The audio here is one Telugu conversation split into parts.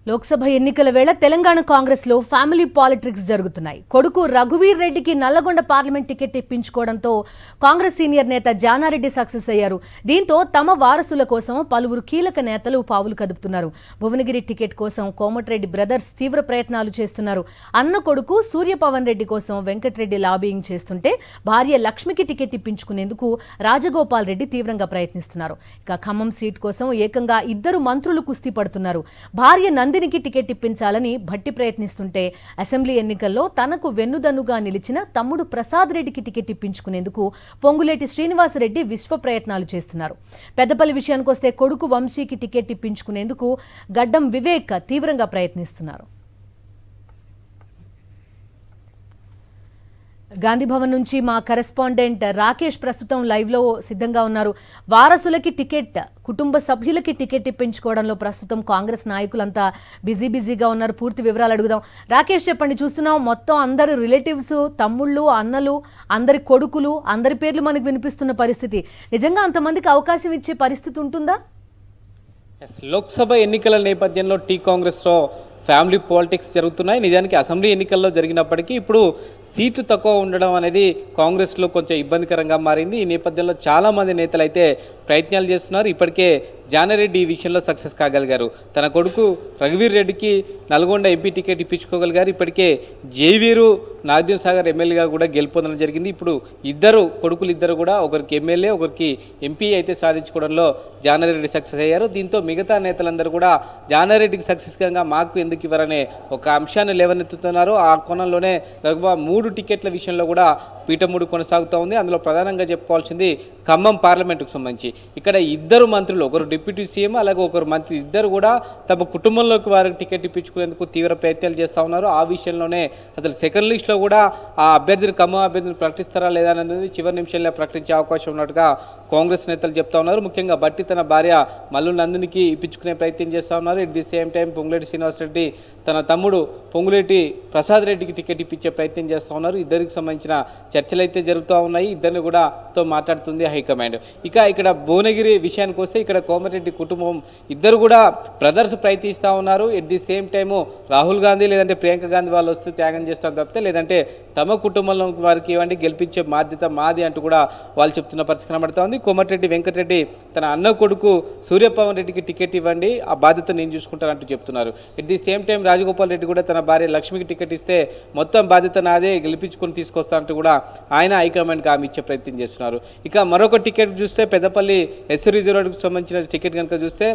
లోక్సభ ఎన్నికల వేళ తెలంగాణ కాంగ్రెస్ లో ఫ్యామిలీ పాలిటిక్స్ జరుగుతున్నాయి. కొడుకు రఘువీర్ రెడ్డికి Nalgonda parliament ticket ఇప్పించుకోవడంతో Congress senior నేత జానారెడ్డి సక్సెస్ అయ్యారు. దీంతో తమ వారసుల కోసం పలువురు కీలక నేతలు పావులు కదుపుతున్నారు. భువనగిరి టికెట్ కోసం కోమటిరెడ్డి బ్రదర్స్ తీవ్ర ప్రయత్నాలు చేస్తున్నారు. అన్న కొడుకు సూర్యపవన్ రెడ్డి కోసం వెంకటరెడ్డి లాబియింగ్ చేస్తుంటే భార్య లక్ష్మికి టికెట్ ఇప్పించుకునేందుకు రాజగోపాల్ రెడ్డి తీవ్రంగా ప్రయత్నిస్తున్నారు. ఇక ఖమ్మం సీట్ కోసం ఏకంగా ఇద్దరు మంత్రులు కుస్తీ పడుతున్నారు. భార్య నందినికి టికెట్ ఇప్పించాలని భట్టి ప్రయత్నిస్తుంటే అసెంబ్లీ ఎన్నికల్లో తనకు వెన్నుదన్నుగా నిలిచిన తమ్ముడు ప్రసాద్ రెడ్డికి టికెట్ ఇప్పించుకునేందుకు పొంగులేటి శ్రీనివాసరెడ్డి విశ్వ ప్రయత్నాలు చేస్తున్నారు. పెద్దపల్లి విషయానికొస్తే కొడుకు వంశీకి టికెట్ ఇప్పించుకునేందుకు గడ్డం వివేక్ తీవ్రంగా ప్రయత్నిస్తున్నారు. గాంధీభవన్ నుంచి మా కరెస్పాండెంట్ రాకేష్ ప్రస్తుతం లైవ్ లో సిద్ధంగా ఉన్నారు. వారసులకి టికెట్, కుటుంబ సభ్యులకి టికెట్ ఇప్పించుకోవడంలో ప్రస్తుతం కాంగ్రెస్ నాయకులంతా బిజీగా ఉన్నారు. పూర్తి వివరాలు అడుగుదాం. రాకేష్ చెప్పండి. చూస్తున్నాం మొత్తం అందరు రిలేటివ్స్, తమ్ముళ్ళు, అన్నలు, అందరి కొడుకులు, అందరి పేర్లు మనకు వినిపిస్తున్న పరిస్థితి. నిజంగా అంతమందికి అవకాశం ఇచ్చే పరిస్థితి ఉంటుందా? లోక్సభ ఎన్నికల నేపథ్యంలో కాంగ్రెస్లో ఫ్యామిలీ పాలిటిక్స్ జరుగుతున్నాయి. నిజానికి అసెంబ్లీ ఎన్నికల్లో జరిగినప్పటికీ ఇప్పుడు సీట్లు తక్కువ ఉండడం అనేది కాంగ్రెస్లో కొంచెం ఇబ్బందికరంగా మారింది. ఈ నేపథ్యంలో చాలామంది నేతలు అయితే ప్రయత్నాలు చేస్తున్నారు. ఇప్పటికే జానారెడ్డి ఈ విషయంలో సక్సెస్ కాగలిగారు. తన కొడుకు రఘువీర్ రెడ్డికి నల్గొండ ఎంపీ టికెట్ ఇప్పించుకోగలిగారు. ఇప్పటికే జేవీరు నాగార్జున సాగర్ ఎమ్మెల్యేగా కూడా గెలుపొందడం జరిగింది. ఇప్పుడు కొడుకులు ఇద్దరు కూడా ఒకరికి ఎమ్మెల్యే, ఒకరికి ఎంపీ అయితే సాధించుకోవడంలో జానారెడ్డి సక్సెస్ అయ్యారు. దీంతో మిగతా నేతలందరూ కూడా జానారెడ్డికి సక్సెస్గా మాకు ఎందుకు ఇవ్వరనే ఒక అంశాన్ని లేవనెత్తుతున్నారు. ఆ కోణంలోనే దాదాపు 3 టికెట్ల విషయంలో కూడా పీఠముడు కొనసాగుతూ ఉంది. అందులో ప్రధానంగా చెప్పుకోవాల్సింది ఖమ్మం పార్లమెంటుకు సంబంధించి ఇక్కడ ఇద్దరు మంత్రులు, ఒకరు డిప్యూటీ సీఎం అలాగే ఒకరు మంత్రి, ఇద్దరు కూడా తమ కుటుంబంలోకి వారికి టికెట్ ఇప్పించుకునేందుకు తీవ్ర ప్రయత్నాలు చేస్తూ ఉన్నారు. ఆ విషయంలోనే అసలు సెకండ్ లిస్ట్లో కూడా ఆ అభ్యర్థిని, ఖమ్మం అభ్యర్థిని ప్రకటిస్తారా లేదా అనేది చివరి నిమిషంలో ప్రకటించే అవకాశం ఉన్నట్టుగా కాంగ్రెస్ నేతలు చెప్తా ఉన్నారు. ముఖ్యంగా బట్టి తన భార్య మల్లు నందినికి ఇప్పించుకునే ప్రయత్నం చేస్తూ ఉన్నారు. At the same time Ponguleti Srinivasa Reddy తన తమ్ముడు పొంగులేటి ప్రసాద్ రెడ్డికి టికెట్ ఇప్పించే ప్రయత్నం చేస్తూ ఉన్నారు. ఇద్దరికి సంబంధించిన చర్చలు అయితే జరుగుతూ ఉన్నాయి. ఇద్దరిని కూడా మాట్లాడుతుంది హైకమాండ్. ఇక్కడ భువనగిరి విషయానికి వస్తే ఇక్కడ కోమటిరెడ్డి కుటుంబం ఇద్దరు కూడా బ్రదర్స్ ప్రయత్నిస్తూ ఉన్నారు. At the same time Rahul Gandhi లేదంటే ప్రియాంక గాంధీ వాళ్ళు వస్తే త్యాగం చేస్తారు తప్పితే లేదంటే తమ కుటుంబంలో వారికి ఇవ్వండి, గెలిపించే బాధ్యత మాది అంటూ కూడా వాళ్ళు చెప్తున్న పరిస్థితి కనబడుతూ ఉంది. కోమటిరెడ్డి వెంకటరెడ్డి తన అన్న కొడుకు సూర్యపవన్ రెడ్డికి టికెట్ ఇవ్వండి, ఆ బాధ్యత నేను చూసుకుంటానంటూ చెప్తున్నారు. At the same time Rajagopal Reddy కూడా తన భార్య లక్ష్మికి టికెట్ ఇస్తే మొత్తం బాధ్యత నాదే, గెలిపించుకొని తీసుకొస్తా అంటూ కూడా ఆయన హైకమాండ్కి ఆమె ఇచ్చే ప్రయత్నం చేస్తున్నారు. మరొక టికెట్ చూస్తే పెద్దపల్లి ఎస్ రిజర్వ్కి సంబంధించిన టికెట్ కనుక చూస్తే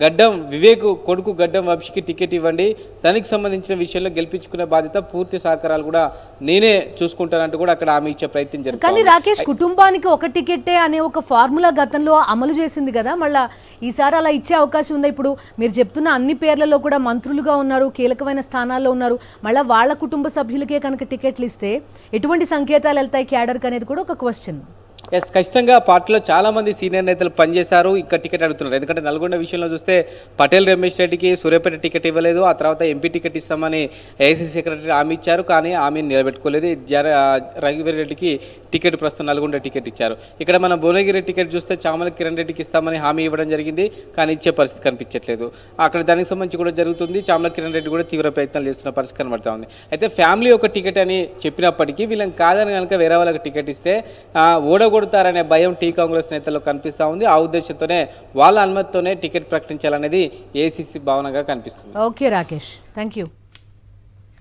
గడ్డం వివేక్ కొడుకు గడ్డం వంశీకి టికెట్ ఇవ్వండి, దానికి సంబంధించిన విషయంలో గెలిపించుకునే బాధ్యత, పూర్తి సహకారాలు కూడా నేనే చూసుకుంటానంటూ కూడా అక్కడ ఆమె ఇచ్చే ప్రయత్నం జరుగుతుంది. కానీ రాకేష్, కుటుంబానికి ఒక టికెట్టే అనే ఒక ఫార్ములా గతంలో అమలు చేసింది కదా, మళ్ళీ ఈసారి అలా ఇచ్చే అవకాశం ఉందా? ఇప్పుడు మీరు చెప్తున్న అన్ని పేర్లలో కూడా మంత్రులుగా ఉన్నారు, కీలకమైన స్థానాల్లో ఉన్నారు. మళ్ళీ వాళ్ళ కుటుంబ సభ్యులకే కనుక టికెట్లు ఇస్తే ఎటువంటి సంకేతాలు వెళ్తాయి క్యాడర్కి అనేది కూడా ఒక క్వశ్చన్. ఖచ్చితంగా పార్టీలో చాలామంది సీనియర్ నేతలు పనిచేశారు, ఇంకా టికెట్ అడుగుతున్నారు. ఎందుకంటే నల్గొండ విషయంలో చూస్తే పటేల్ రమేష్ రెడ్డికి సూర్యాపేట టికెట్ ఇవ్వలేదు. ఆ తర్వాత ఎంపీ టికెట్ ఇస్తామని ఏఐసీసీ సెక్రటరీ హామీ ఇచ్చారు, కానీ ఆమె నిలబెట్టుకోలేదు. రఘువీర్ రెడ్డికి టికెట్ ప్రస్తుతం నల్గొండ టికెట్ ఇచ్చారు. ఇక్కడ మన భువనగిరి టికెట్ చూస్తే చామల కిరణ్ రెడ్డికి ఇస్తామని హామీ ఇవ్వడం జరిగింది, కానీ ఇచ్చే పరిస్థితి కనిపించట్లేదు. అక్కడ దానికి సంబంధించి కూడా జరుగుతుంది. చామల కిరణ్ రెడ్డి కూడా తీవ్ర ప్రయత్నాలు చేస్తున్న పరిస్థితి కనబడుతూ ఉంది. అయితే ఫ్యామిలీ ఒక టికెట్ అని చెప్పినప్పటికీ వీళ్ళని కాదని కనుక వేరే వాళ్ళకి టికెట్ ఇస్తే ఓడగొడతారనే భయం కాంగ్రెస్ నేతల్లో కనిపిస్తూ ఉంది. ఆ ఉద్దేశంతోనే వాళ్ళ అనుమతితోనే టికెట్ ప్రకటించాలనేది ఏఐసీసీ భావనగా కనిపిస్తుంది. Okay Rakesh, thank you.